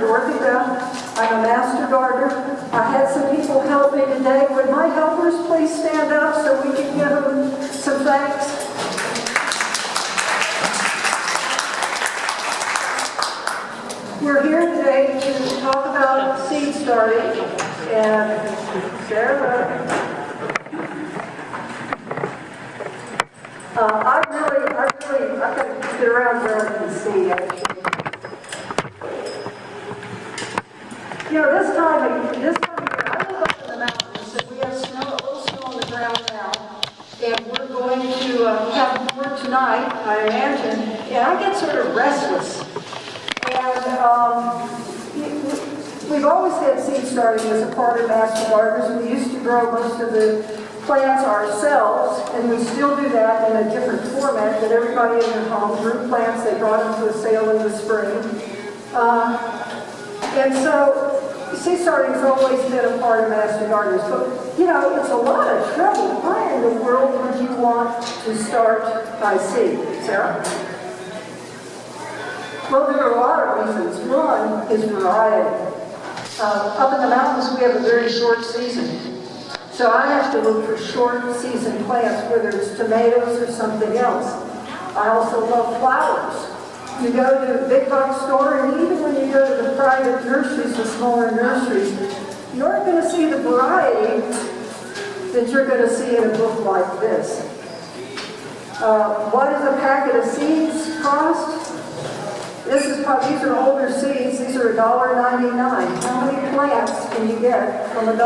Dorothy Duff. I'm a master gardener. I had some people help me today. Would my helpers please stand up so we can give them some thanks? We're here today to talk about seed starting, and Sarah, I've got to get around where I can see actually. You know, this time of year, I live up in the mountains, and we have snow, a little snow on the ground now, and we're going to have more tonight, I imagine, and I get sort of restless. And we've always had seed starting as a part of Master Gardeners. We used to grow most of the plants ourselves, and we still do that in a different format that everybody in their home grew plants. They brought them to a sale in the spring. And so seed starting has always been a part of Master Gardeners. But, you know, it's a lot of trouble. Why in the world would you want to start by seed, Sarah? Well, there are a lot of reasons. One is variety. Up in the mountains, we have a very short season. So I have to look for short season plants, whether it's tomatoes or something else. I also love flowers. You go to the big box store, and even when you go to the private nurseries, the smaller nurseries, you aren't going to see the variety that you're going to see in a book like this. What does a packet of seeds cost? These are older seeds. These are $1.99. How many plants can you get from $1.99?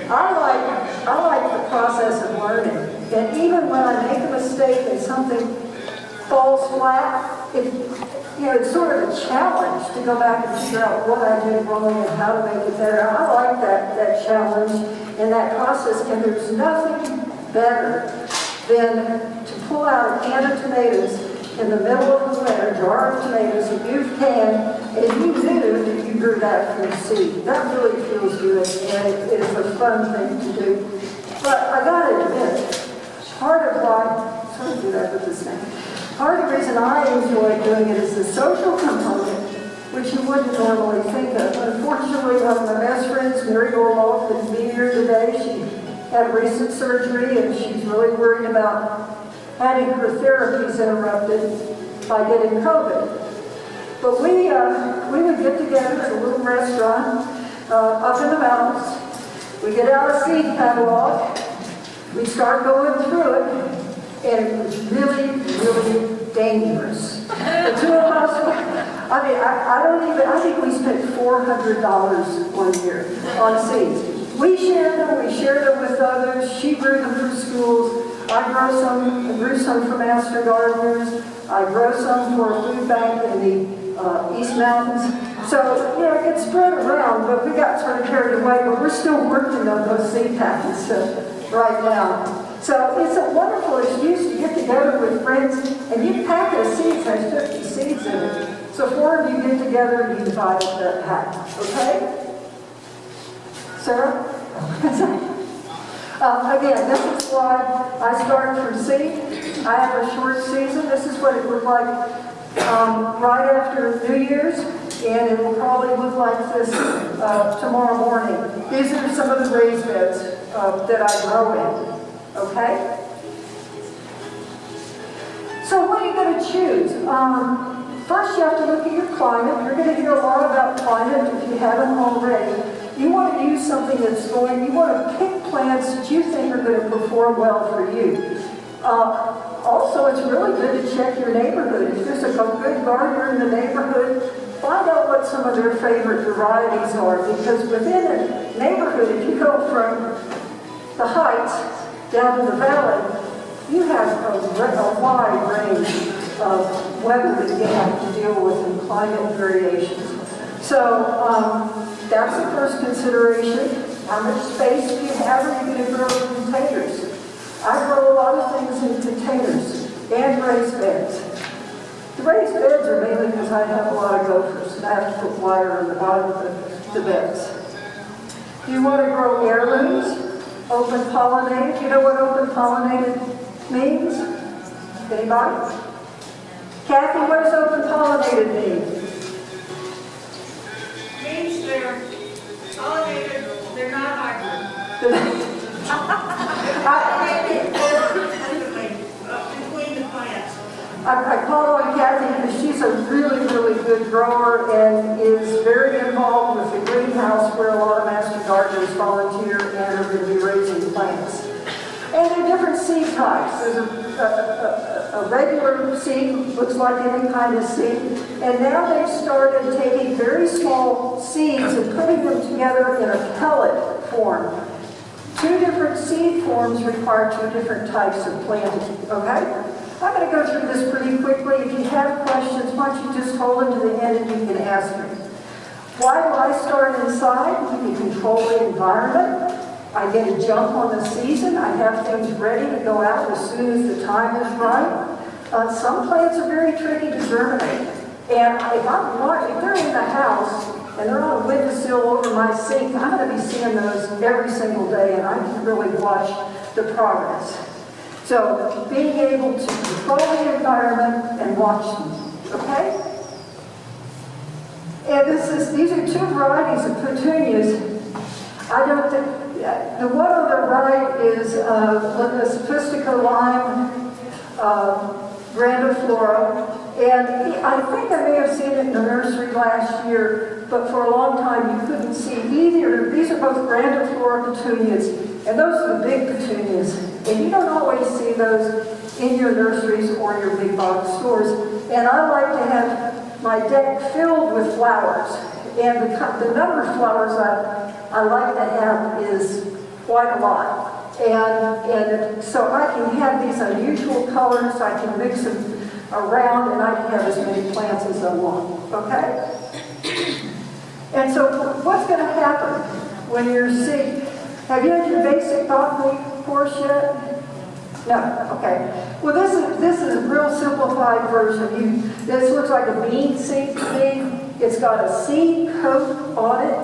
I like the process of learning. And even when I make a mistake and something falls flat, it's sort of a challenge to go back and figure out what I did wrong and how to make it better. I like that challenge and that process, and there's nothing better than to pull out a can of tomatoes in the middle of the winter, jar of tomatoes that you've canned, and you knew that you grew that from seed. That really feels good, and it is a fun thing to do. But I gotta admit, part of the reason I enjoy doing it is the social component, which you wouldn't normally think of. Unfortunately, one of my best friends, Mary Gorloff, couldn't be here today. She had recent surgery, and she's really worried about having her therapies interrupted by getting COVID. But we would get together at a little restaurant up in the mountains. We get out a seed catalog. We start going through it, and it was really, really dangerous. The two of us, I think we spent $400 one year on seeds. We shared them with others. She grew them for schools. I grew some for Master Gardeners. I grow some for a food bank in the East Mountains. So, it spread around, but we got sort of carried away, but we're still working on those seed packets right now. So it's a wonderful excuse to get together with friends, and each packet of seeds has 50 seeds in it. So 4 of you get together and you divide up that pack, okay? Sarah? Again, this is why I started from seed. I have a short season. This is what it looked like right after New Year's, and it will probably look like this tomorrow morning. These are some of the raised beds that I grow in. Okay? So what are you going to choose? First, you have to look at your climate. You're going to hear a lot about climate if you haven't already. You want to use something you want to pick plants that you think are going to perform well for you. Also, it's really good to check your neighborhood. If there's a good gardener in the neighborhood, find out what some of their favorite varieties are, because within a neighborhood, if you go from the heights down to the valley, you have a wide range of weather that you have to deal with and climate variations. So that's the first consideration. How much space do you have? Are you going to grow in containers? I grow a lot of things in containers and raised beds. The raised beds are mainly because I have a lot of gophers, and I have to put wire on the bottom of the beds. Do you want to grow heirlooms? Open pollinated? Do you know what open pollinated means? Anybody? Kathy, what does open pollinated mean? grower and is very involved with the greenhouse where a lot of master gardeners volunteer and are going to be raising plants. And there are different seed types. There's a regular seed, looks like any kind of seed. And now they've started taking very small seeds and putting them together in a pellet form. Two different seed forms require two different types of planting, okay? I'm going to go through this pretty quickly. If you have questions, why don't you just hold them to the end and you can ask me. Why do I start inside? You can control the environment. I get a jump on the season. I have things ready to go out as soon as the time is right. Some plants are very tricky to germinate. And if they're in the house and they're on a windowsill over my sink, I'm going to be seeing those every single day, and I can really watch the progress. So being able to control the environment and watch them, okay? And these are two varieties of petunias. I don't think, the one on the right is the Sophistico Lime Grandiflora. And I think I may have seen it in the nursery last year, but for a long time you couldn't see either. These are both Grandiflora petunias, and those are the big petunias. And you don't always see those in your nurseries or your big box stores. And I like to have my deck filled with flowers. And the number of flowers I like to have is quite a lot. And so I can have these unusual colors, I can mix them around, and I can have as many plants as I want, okay? And so what's going to happen when you're seed? Have you had your basic thought course yet? No, okay. Well, this is a real simplified version. This looks like a bean seed to me. It's got a seed coat on it,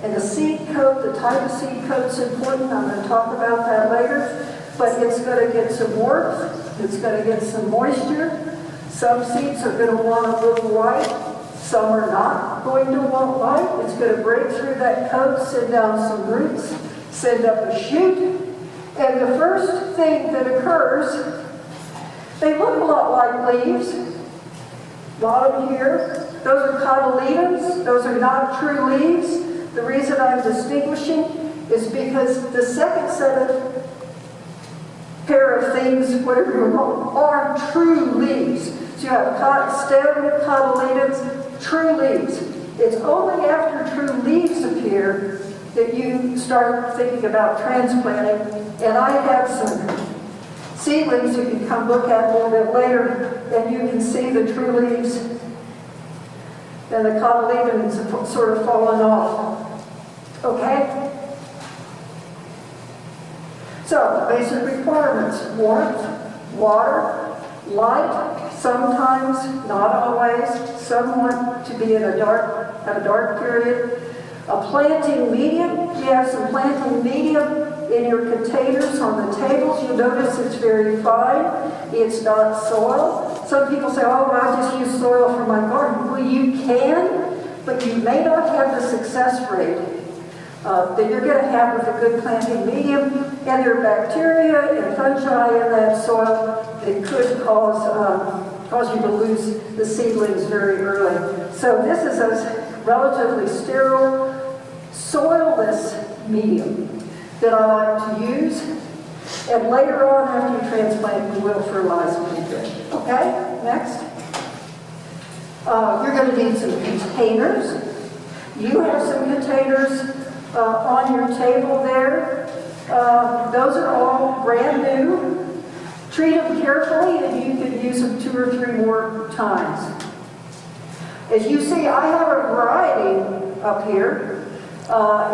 and the seed coat, the type of seed coat's important. I'm going to talk about that later. But it's going to get some warmth. It's going to get some moisture. Some seeds are going to want a little light. Some are not going to want light. It's going to break through that coat, send down some roots, send up a shoot. And the first thing that occurs, they look a lot like leaves. A lot of them here. Those are cotyledons. Those are not true leaves. The reason I'm distinguishing is because the second set of pair of things, whatever you call them, are true leaves. So you have stem, cotyledons, true leaves. It's only after true leaves appear that you start thinking about transplanting. And I have some seedlings you can come look at a little bit later, and you can see the true leaves and the cotyledons have sort of fallen off. Okay? So, basic requirements: warmth, water, light, sometimes, not always. Some want to be in have a dark period. A planting medium. You have some planting medium in your containers on the tables. You'll notice it's very fine. It's not soil. Some people say, oh, I just use soil for my garden. Well, you can, but you may not have the success rate that you're going to have with a good planting medium. And there are bacteria and fungi in that soil that could cause you to lose the seedlings very early. So this is a relatively sterile, soilless medium that I like to use. And later on, after you transplant, we will fertilize them again. Okay, next. You're going to need some containers. You have some containers on your table there. Those are all brand new. Treat them carefully, and you can use them 2 or 3 more times. As you see, I have a variety up here.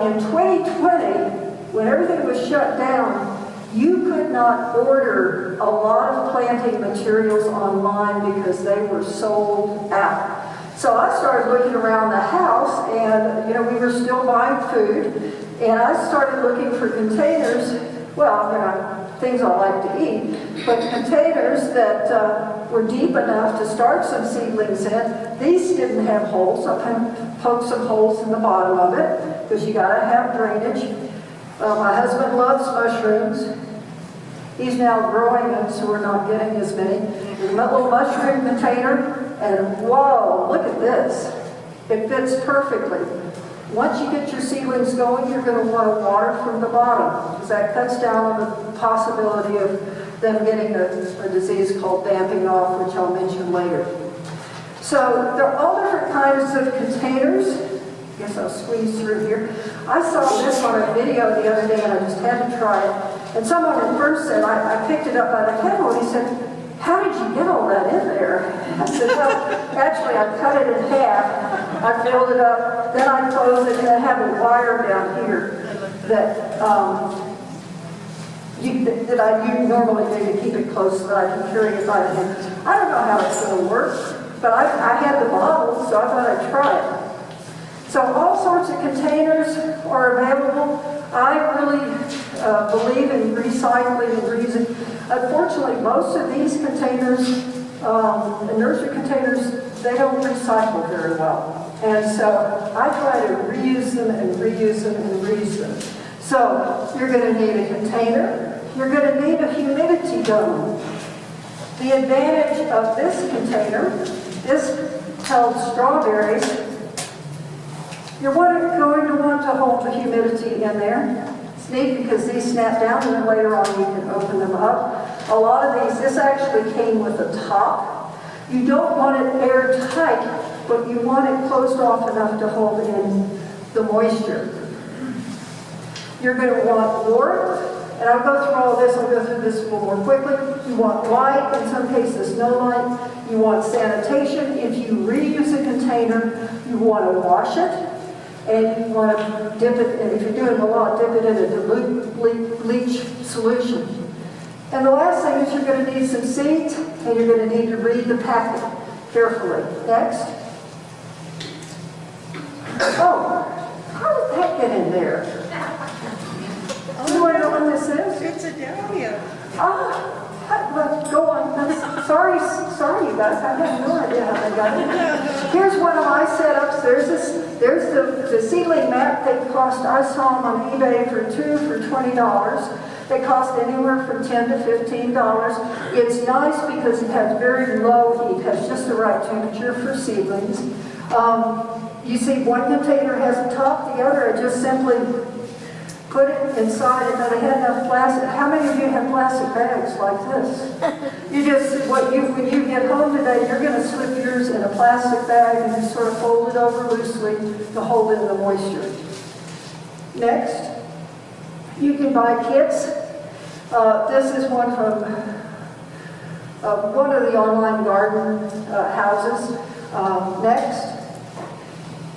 In 2020, when everything was shut down, you could not order a lot of planting materials online because they were sold out. So I started looking around the house, and we were still buying food, and I started looking for containers. Well, things I like to eat, but containers that were deep enough to start some seedlings in. These didn't have holes. I poked some holes in the bottom of it because you got to have drainage. My husband loves mushrooms. He's now growing them, so we're not getting as many. There's a little mushroom container, and whoa, look at this. It fits perfectly. Once you get your seedlings going, you're going to want to water from the bottom, because that cuts down on the possibility of them getting a disease called damping off, which I'll mention later. So there are all different kinds of containers. I guess I'll squeeze through here. I saw this on a video the other day and I just had to try it. And someone at first said, I picked it up by the handle, and he said, "How did you get all that in there?" I said, "Well, actually I cut it in half, I filled it up, then I closed it, and I have a wire down here that I normally do to keep it close so that I can carry it by the hand." I don't know how it's going to work, but I had the bottle, so I thought I'd try it. So all sorts of containers are available. I really believe in recycling and reusing. Unfortunately, most of these containers, the nursery containers, they don't recycle very well. And so I try to reuse them and reuse them and reuse them. So you're going to need a container. You're going to need a humidity dome. The advantage of this container, this held strawberries. You're going to want to hold the humidity in there. It's neat because these snap down and then later on you can open them up. A lot of these, this actually came with a top. You don't want it airtight, but you want it closed off enough to hold in the moisture. You're going to want warmth, and I'll go through all this. I'll go through this a little more quickly. You want light, in some cases no light. You want sanitation. If you reuse a container, you want to wash it. And you want to dip it, and if you're doing a lot, dip it in a dilute bleach solution. And the last thing is you're going to need some seeds, and you're going to need to read the packet carefully. Next. Oh, how did that get in there? You want to know what this is? It's a dahlia. Well, go on. Sorry, you guys. I have no idea how they got it. Here's one of my setups. There's the seedling mat. They cost, I saw them on eBay for $20. They cost anywhere from $10 to $15. It's nice because it has very low heat, has just the right temperature for seedlings. You see, one container has a top, the other I just simply put it inside it, and I had enough plastic. How many of you have plastic bags like this? You just, when you get home today, you're going to slip yours in a plastic bag and just sort of fold it over loosely to hold in the moisture. Next, you can buy kits. This is one from one of the online garden houses. Next,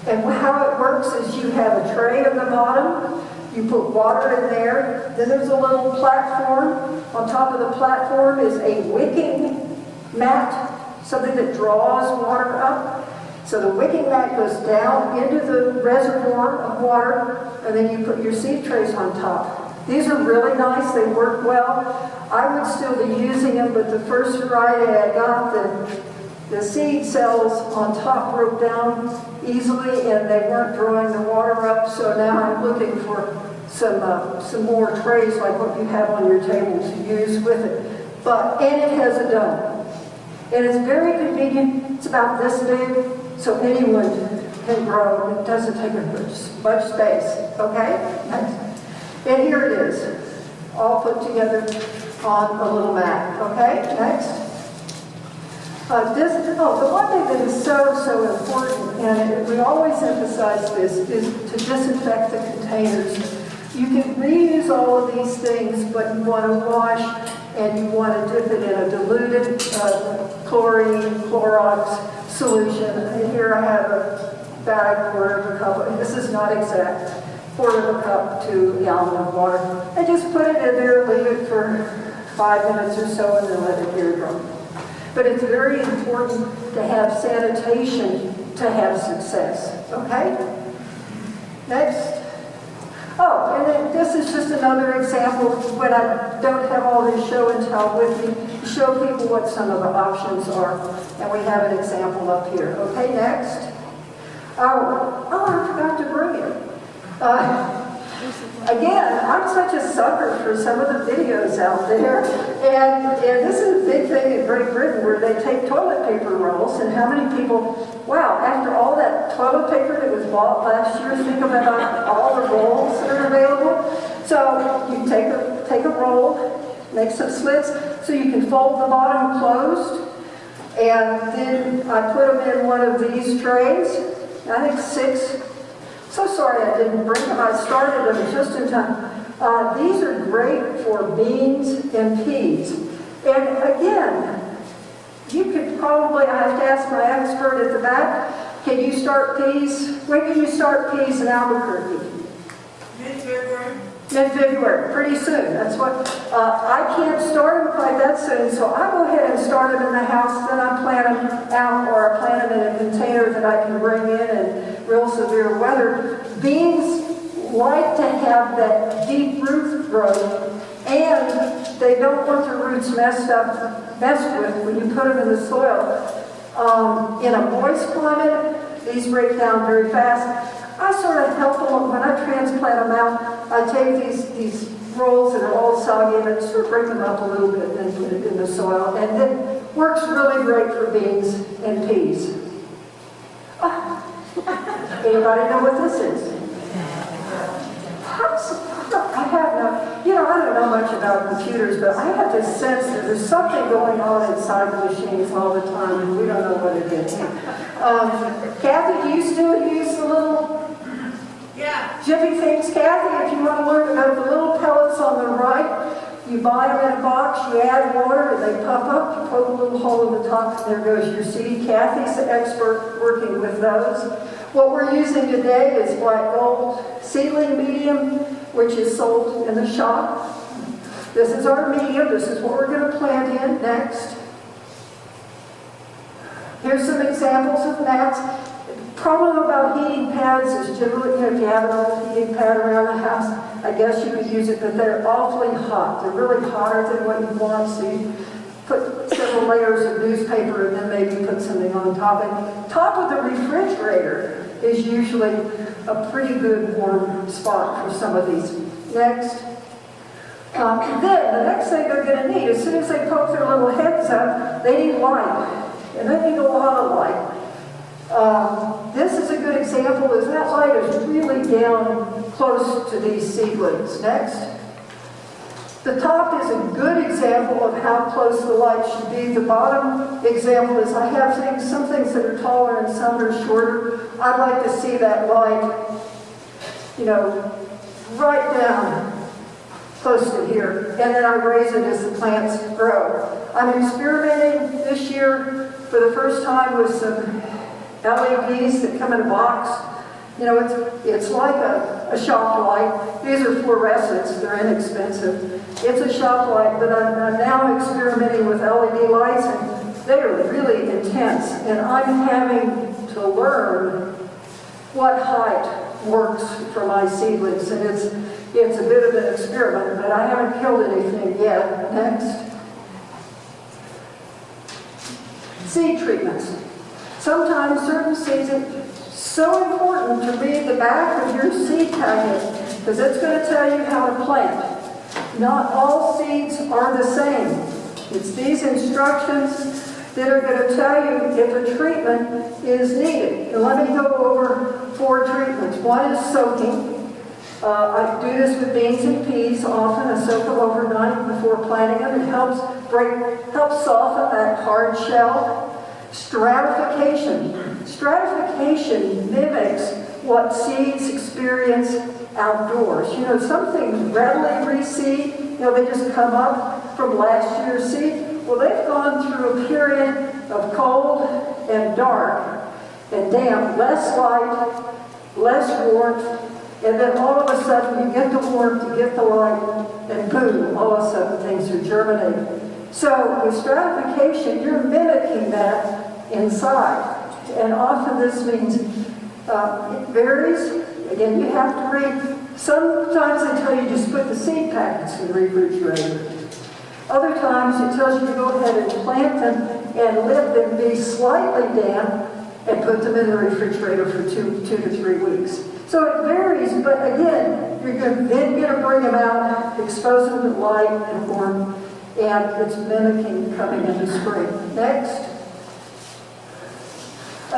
and how it works is you have a tray at the bottom. You put water in there, then there's a little platform. On top of the platform is a wicking mat, something that draws water up. So the wicking mat goes down into the reservoir of water, and then you put your seed trays on top. These are really nice, they work well. I would still be using them, but the first variety I got, the seed cells on top broke down easily and they weren't drawing the water up, so now I'm looking for some more trays like what you have on your table to use with it. And it has a dome. And it's very convenient. It's about this big, so anyone can grow. It doesn't take much space. Okay? Next. And here it is, all put together on a little mat. Okay? Next. The one thing that is so important, and we always emphasize this, is to disinfect the containers. You can reuse all of these things, but you want to wash and you want to dip it in a diluted chlorine, Clorox solution. And here I have a bag, quarter of a cup. This is not exact. Quarter of a cup to a gallon of water. And just put it in there, leave it for 5 minutes or so, and then let it air dry. But it's very important to have sanitation to have success. Okay? Next. Oh, and then this is just another example when I don't have all this show and tell with me, to show people what some of the options are. And we have an example up here. Okay, next. Oh, I forgot to bring it. Again, I'm such a sucker for some of the videos out there. And this is a big thing in Great Britain where they take toilet paper rolls, and how many people, wow, after all that toilet paper that was bought last year. Think about all the rolls that are available. So you take a roll, make some slits so you can fold the bottom closed. And then I put them in one of these trays. I think 6. So sorry I didn't bring them. I started them just in time. These are great for beans and peas. And again, you could probably, I have to ask my expert at the back, can you start peas? When can you start peas in Albuquerque? Mid-February. Mid-February, pretty soon. That's what, I can't start them quite that soon, so I go ahead and start them in the house, then I plant them out, or I plant them in a container that I can bring in real severe weather. Beans like to have that deep root growth, and they don't want their roots messed with when you put them in the soil. In a moist climate, these break down very fast. I sort of help them when I transplant them out. I take these rolls that are all soggy and I sort of break them up a little bit and then put it in the soil. And it works really great for beans and peas. Anybody know what this is? I have no, I don't know much about computers, but I have this sense that there's something going on inside the machines all the time, and we don't know what it is. Kathy, do you still use the little jiffy things? Kathy, if you want to learn about the little pellets on the right, you buy them in a box, you add water, and they puff up, you poke a little hole in the top, and there goes your seed. Kathy's the expert working with those. What we're using today is white gold seedling medium, which is sold in the shop. This is our medium. This is what we're going to plant in next. Here's some examples of mats. Problem about heating pads is generally, if you have an old heating pad around the house, I guess you could use it, but they're awfully hot. They're really hotter than what you want, so you put several layers of newspaper and then maybe put something on top. And top of the refrigerator is usually a pretty good warm spot for some of these. Next. Then the next thing they're going to need, as soon as they poke their little heads up, they need light. And they need a lot of light. This is a good example, is that light is really down close to these seedlings. Next. The top is a good example of how close the light should be. The bottom example is I have some things that are taller and some are shorter. I'd like to see that light, right down close to here. And then I raise it as the plants grow. I'm experimenting this year for the first time with some LEDs that come in a box. It's like a shop light. These are fluorescents. They're inexpensive. It's a shop light, but I'm now experimenting with LED lights, and they are really intense. And I'm having to learn what height works for my seedlings. And it's a bit of an experiment, but I haven't killed anything yet. Next. Seed treatments. Sometimes certain seeds are so important to read the back of your seed packet because it's going to tell you how to plant. Not all seeds are the same. It's these instructions that are going to tell you if a treatment is needed. And let me go over 4 treatments. One is soaking. I do this with beans and peas often. I soak them overnight before planting them. It helps soften that hard shell. Stratification. Stratification mimics what seeds experience outdoors. Some things readily reseed. They just come up from last year's seed. Well, they've gone through a period of cold and dark and damp, less light, less warmth, and then all of a sudden you get the warmth, you get the light, and boom, all of a sudden things are germinating. So with stratification, you're mimicking that inside. And often this means it varies. Again, you have to read. Sometimes they tell you just put the seed packets in the refrigerator. Other times it tells you to go ahead and plant them and let them be slightly damp and put them in the refrigerator for 2 to 3 weeks. So it varies, but again, you're then going to bring them out, expose them to light and warmth, and it's mimicking coming into spring. Next.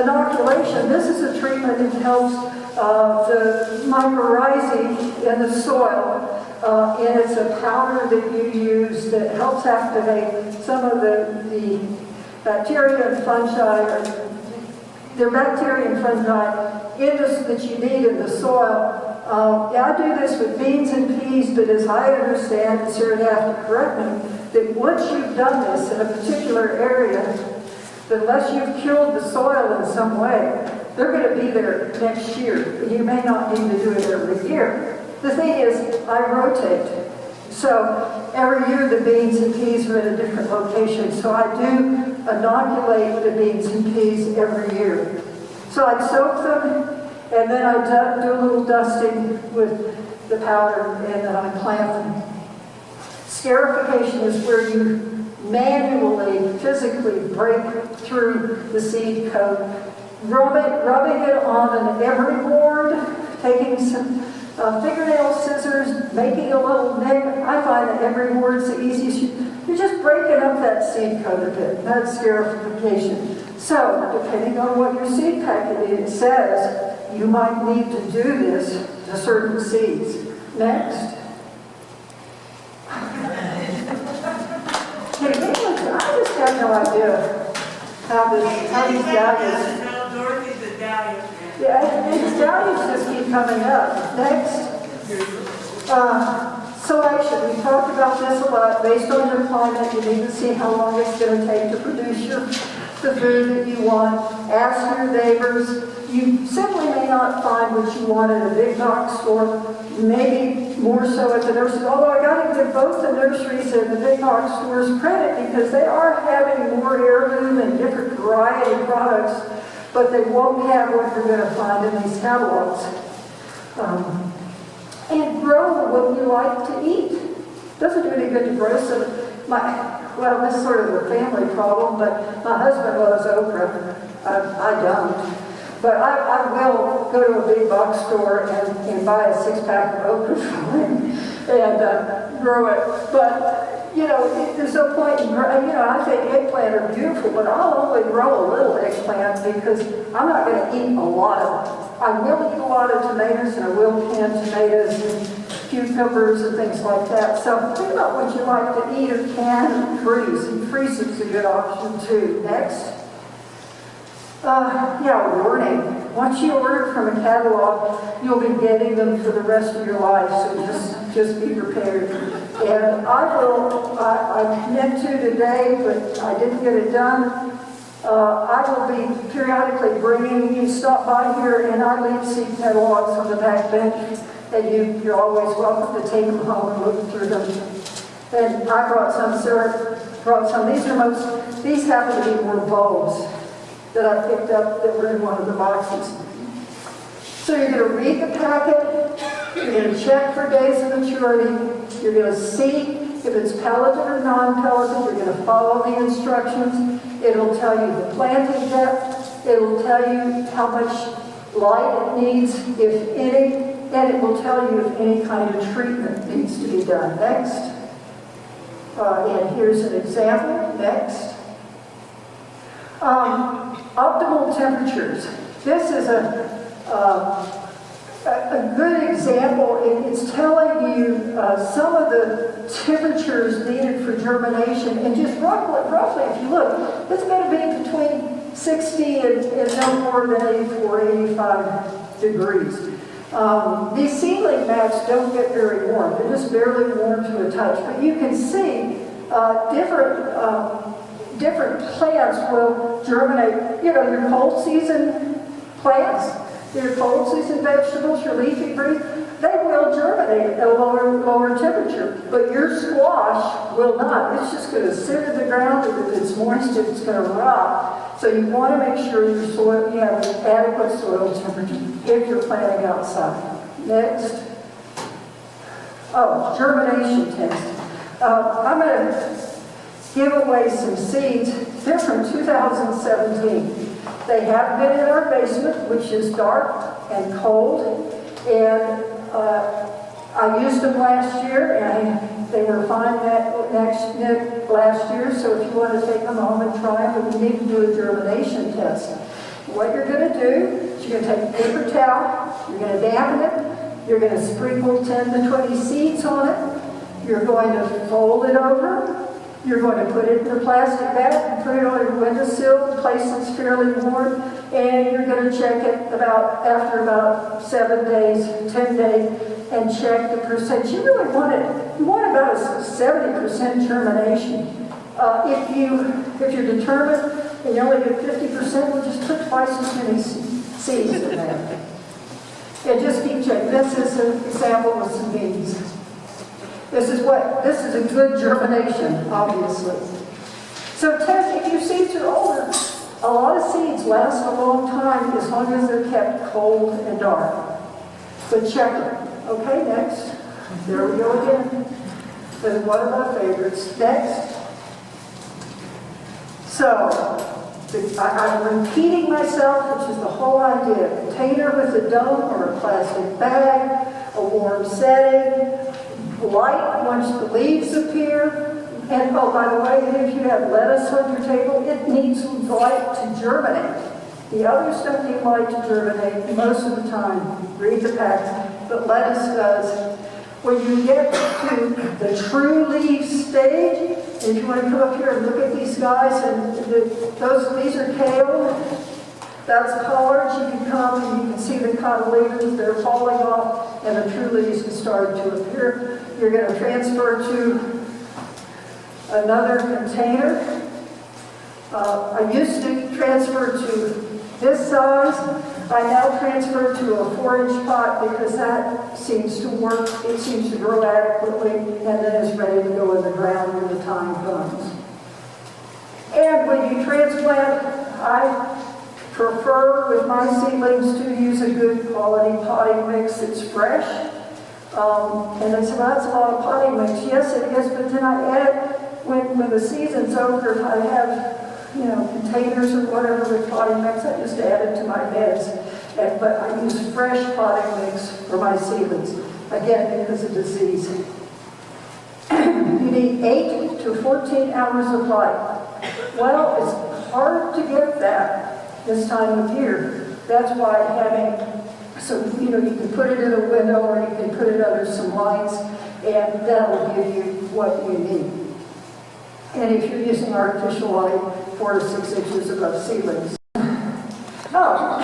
Inoculation, this is a treatment that helps the mycorrhizae in the soil. And it's a powder that you use that helps activate some of the bacteria and fungi, the bacteria and fungi that you need in the soil. I do this with beans and peas, but as I understand, and Sarah would have to correct me, that once you've done this in a particular area, that unless you've killed the soil in some way, they're going to be there next year. You may not need to do it every year. The thing is, I rotate. So every year the beans and peas are in a different location. So I do inoculate the beans and peas every year. So I soak them, and then I do a little dusting with the powder, and then I plant them. Scarification is where you manually, physically break through the seed coat, rubbing it on an emery board, taking some fingernail scissors, making a little nick. I find that emery board's the easiest. You're just breaking up that seed coat a bit. That's scarification. So, depending on what your seed packet says, you might need to do this to certain seeds. Next. I just have no idea how these dahlias. Dorothy's a dahlia. Yeah, these dahlias just keep coming up. Next. Selection. We talked about this a lot. Based on your climate, you need to see how long it's going to take to produce the food that you want. Ask your neighbors. You simply may not find what you want at a big box store, maybe more so at the nursery. Although I got to give both the nurseries and the big box stores credit because they are having more heirloom and different variety products, but they won't have what you're going to find in these catalogs. And grow what you like to eat. Doesn't do any good to grow some. Well, this is sort of a family problem, but my husband loves okra. I don't. But I will go to a big box store and buy a 6-pack of okra for him and grow it. But, there's no point in, I think eggplant are beautiful, but I'll only grow a little eggplant because I'm not going to eat a lot of it. I will eat a lot of tomatoes, and I will can tomatoes and cucumbers and things like that. So think about what you like to eat or can and freeze. And freeze is a good option too. Next. Warning. Once you order from a catalog, you'll be getting them for the rest of your life, so just be prepared. And I meant to today, but I didn't get it done. I will be periodically bringing you, stop by here, and I leave seed catalogs on the back bench, and you're always welcome to take them home and look through them. And I brought some, Sarah brought some. These happen to be more bulbs that I picked up that were in one of the boxes. So you're going to read the packet, you're going to check for days of maturity, you're going to see if it's pelleted or non-pelleted, you're going to follow the instructions. It'll tell you the planting depth, it'll tell you how much light it needs, if any, and it will tell you if any kind of treatment needs to be done. Next. And here's an example. Next. Optimal temperatures. This is a good example. It's telling you some of the temperatures needed for germination, and just roughly, if you look, it's going to be between 60 and no more than 84, 85 degrees. These seedling mats don't get very warm. They're just barely warm to a touch, but you can see different plants will germinate. Your cold season plants, your cold season vegetables, your leafy greens, they will germinate at a lower temperature. But your squash will not. It's just going to sit in the ground, and if it's moist, it's going to rot. So you want to make sure your soil, you have adequate soil temperature if you're planting outside. Next. Germination test. I'm going to give away some seeds. They're from 2017. They have been in our basement, which is dark and cold, and I used them last year, and they were fine last year, so if you want to take them home and try them, we need to do a germination test. what you're going to do is you're going to take a paper towel, you're going to dampen it, you're going to sprinkle 10 to 20 seeds on it, you're going to fold it over, you're going to put it in a plastic bag and put it on your windowsill in a place that's fairly warm, and you're going to check it after about 7 days, 10 days, and check the percentage. You really want it, you want about a 70% germination. If you're determined and you only get 50%, well, just put twice as many seeds in there. And just keep checking. This is an example with some beans. This is a good germination, obviously. So test, if your seeds are older, a lot of seeds last a long time as long as they're kept cold and dark. But check it. Okay, next. There we go again. This is one of my favorites. Next. So, I'm repeating myself, which is the whole idea. A container with a dome or a plastic bag, a warm setting, light once the leaves appear. And oh, by the way, if you have lettuce on your table, it needs light to germinate. The other stuff need light to germinate most of the time. Read the packet, but lettuce does. When you get to the true leaf stage, if you want to come up here and look at these guys, and these are kale, that's collards. You can come and you can see the cotyledons, they're falling off, and the true leaves have started to appear. You're going to transfer to another container. I used to transfer to this size. I now transfer to a 4-inch pot because that seems to work. It seems to grow adequately and then is ready to go in the ground when the time comes. And when you transplant, I prefer with my seedlings to use a good quality potting mix that's fresh. And they say, well, that's a lot of potting mix. Yes, it is, but then I add, when the season's over, I have containers or whatever with potting mix, I just add it to my beds. But I use fresh potting mix for my seedlings, again, because of disease. You need 8 to 14 hours of light. Well, it's hard to get that this time of year. That's why you can put it in a window or you can put it under some lights, and that'll give you what you need. And if you're using artificial light, 4 to 6 inches above ceilings. Oh,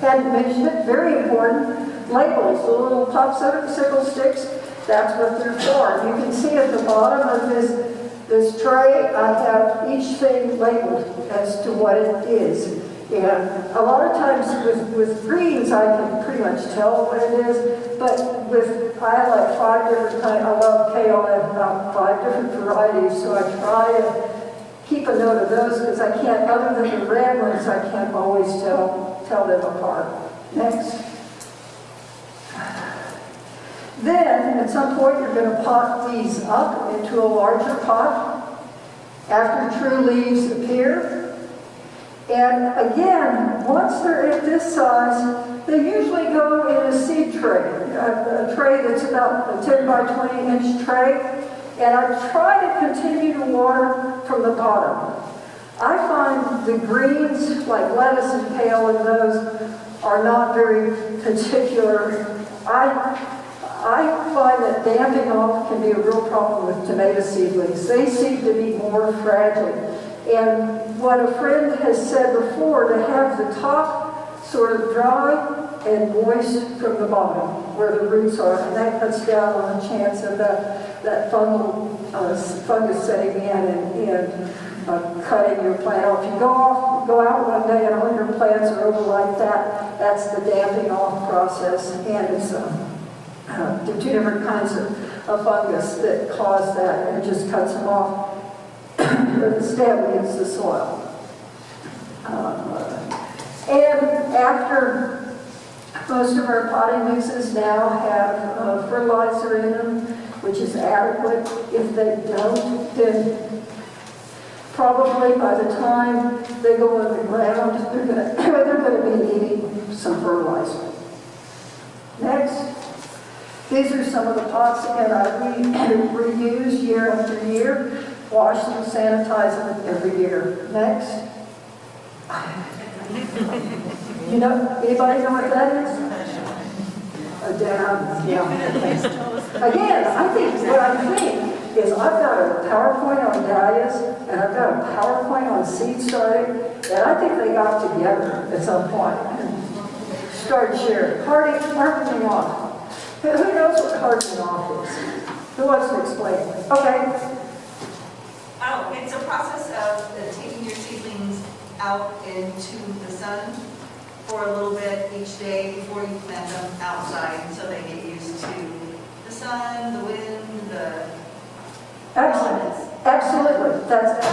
hadn't mentioned it, very important. Labels, the little popsicle sticks, that's what they're for. You can see at the bottom of this tray, I have each thing labeled as to what it is. And a lot of times with greens, I can pretty much tell what it is, but I have like 5 different kinds. I love kale, I have about 5 different varieties, so I try to keep a note of those because I can't, other than the red ones, I can't always tell them apart. Next. Then, at some point, you're going to pot these up into a larger pot after true leaves appear. And again, once they're at this size, they usually go in a seed tray, a tray that's about a 10 by 20 inch tray. And I try to continue to water from the bottom. I find the greens, like lettuce and kale and those, are not very particular. I find that damping off can be a real problem with tomato seedlings. They seem to be more fragile. And what a friend has said before, to have the top sort of dry and moist from the bottom where the roots are, and that cuts down on the chance of that fungus setting in and cutting your plant off. If you go out one day and all your plants are over like that, that's the damping off process, and it's there are 2 different kinds of fungus that cause that, and it just cuts them off. The stem hits the soil. And after most of our potting mixes now have fertilizer in them, which is adequate. If they don't, then probably by the time they go on the ground, they're going to be needing some fertilizer. Next. These are some of the pots again I reuse year after year. Wash them, sanitize them every year. Next. You know, anybody know what that is? A dab, yeah. Again, I think is I've got a PowerPoint on dahlias, and I've got a PowerPoint on seed starting, and I think they got together at some point and started sharing. Hardening off. Who knows what hardening off is? Who wants to explain it? Okay. Oh, it's a process of taking your seedlings out into the sun for a little bit each day before you plant them outside, so they get used to the sun, the wind, the elements. Absolutely. That's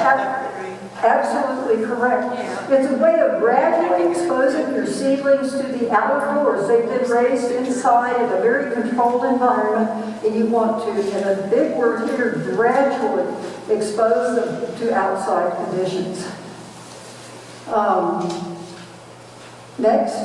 absolutely correct. It's a way of gradually exposing your seedlings to the outdoors. They've been raised inside in a very controlled environment, and you want to, in a big word here, gradually expose them to outside conditions. Next.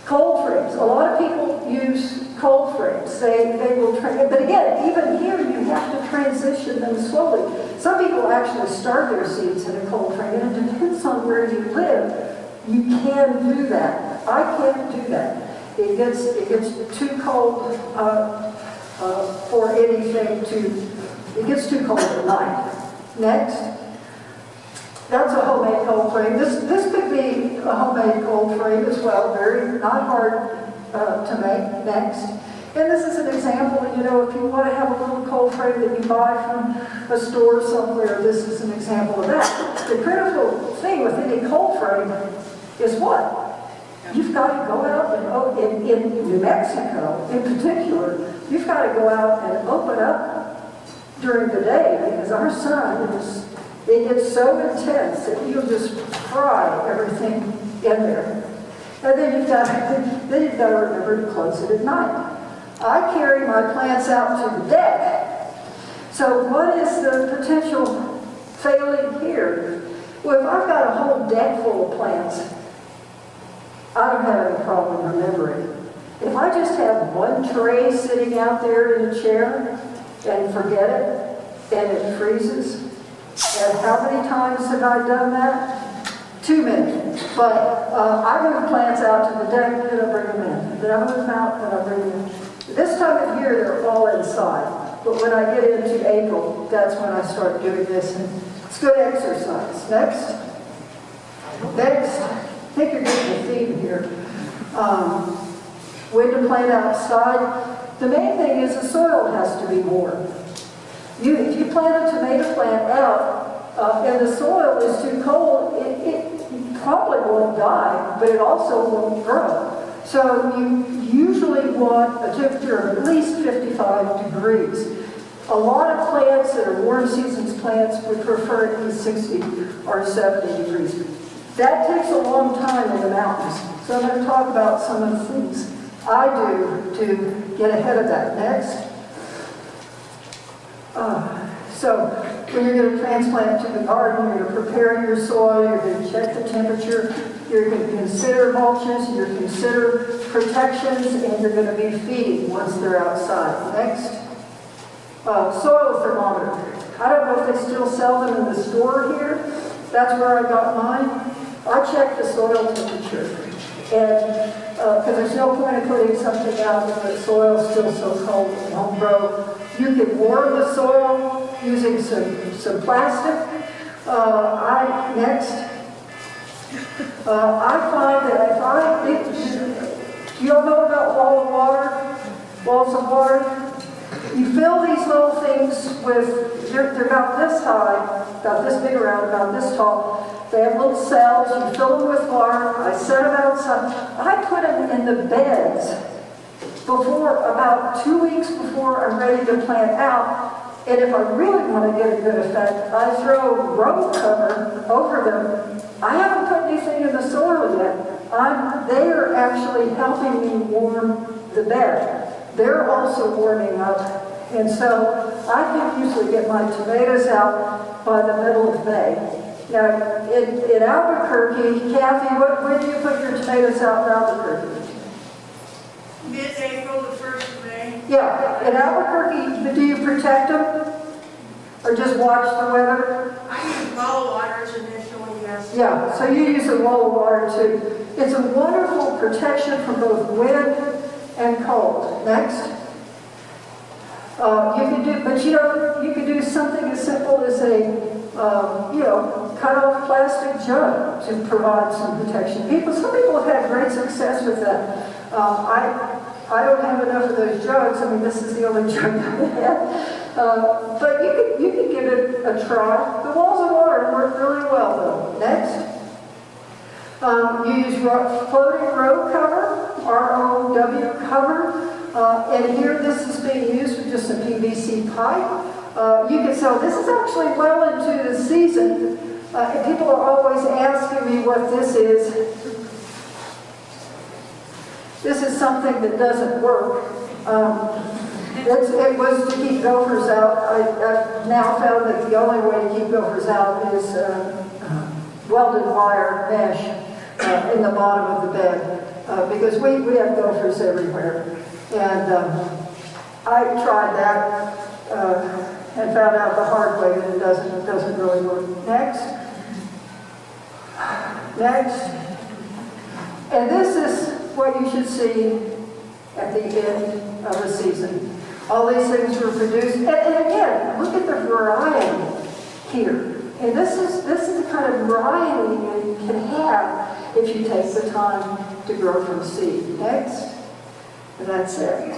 Cold frames. A lot of people use cold frames. They will but again, even here you have to transition them slowly. Some people actually start their seeds in a cold frame, and it depends on where you live. You can do that. I can't do that. It gets too cold for anything to. It gets too cold at night. Next. That's a homemade cold frame. This could be a homemade cold frame as well. Not hard to make. Next. And this is an example, if you want to have a little cold frame that you buy from a store somewhere, this is an example of that. The critical thing with any cold frame is what? You've got to go out and, in New Mexico in particular, you've got to go out and open up during the day, because our sun it gets so intense that you'll just fry everything in there. And then you've got to remember to close it at night. I carry my plants out to the deck. So what is the potential failing here? Well, if I've got a whole deck full of plants, I don't have any problem remembering. If I just have one tray sitting out there in a chair and forget it, and it freezes, and how many times have I done that? Too many. But I move plants out to the deck, then I bring them in. Then I move them out, then I bring them in. This time of year, they're all inside. But when I get into April, that's when I start doing this. And it's good exercise. Next. I think you're getting the theme here. When to plant outside. The main thing is the soil has to be warm. If you plant a tomato plant out and the soil is too cold, it probably won't die, but it also won't grow. So you usually want a temperature of at least 55 degrees. A lot of plants that are warm seasons plants would prefer at least 60 or 70 degrees. That takes a long time in the mountains. So I'm going to talk about some of the things I do to get ahead of that. Next. So when you're going to transplant to the garden, you're going to prepare your soil, you're going to check the temperature, you're going to consider mulches, you're going to consider protections, and you're going to be feeding once they're outside. Next. Soil thermometer. I don't know if they still sell them in the store here. That's where I got mine. I check the soil temperature. And because there's no point in putting something out when the soil's still so cold it won't grow. You can warm the soil using some plastic. I find that do you all know about walls of water? You fill these little things with, they're about this high, about this big around, about this tall. They have little cells, you fill them with water. I set them outside. I put them in the beds about 2 weeks before I'm ready to plant out. And if I really want to get a good effect, I throw row cover over them. I haven't put anything in the soil yet. They are actually helping me warm the bed. They're also warming up. And so I can usually get my tomatoes out by the middle of May. Now, in Albuquerque, Kathy, when do you put your tomatoes out in Albuquerque? Mid-April, the 1st of May. Yeah, in Albuquerque, do you protect them? Or just watch the weather? I use bottle waters initially, yes. Yeah, so you use a wall of water too. It's a wonderful protection from both wind and cold. Next. You can do, but you can do something as simple as a, cut off plastic jug to provide some protection. Some people have had great success with that. I don't have enough of those jugs. I mean, this is the only jug I have. But you can give it a try. The walls of water work really well, though. Next. You use floating row cover, ROW cover. And here this is being used with just a PVC pipe. You can tell this is actually well into the season. And people are always asking me what this is. This is something that doesn't work. It was to keep gophers out. I've now found that the only way to keep gophers out is welded wire mesh in the bottom of the bed. Because we have gophers everywhere. And I tried that and found out the hard way that it doesn't really work. Next. And this is what you should see at the end of the season. All these things were produced. And again, look at the variety here. And this is the kind of variety you can have if you take the time to grow from seed. Next. And that's it.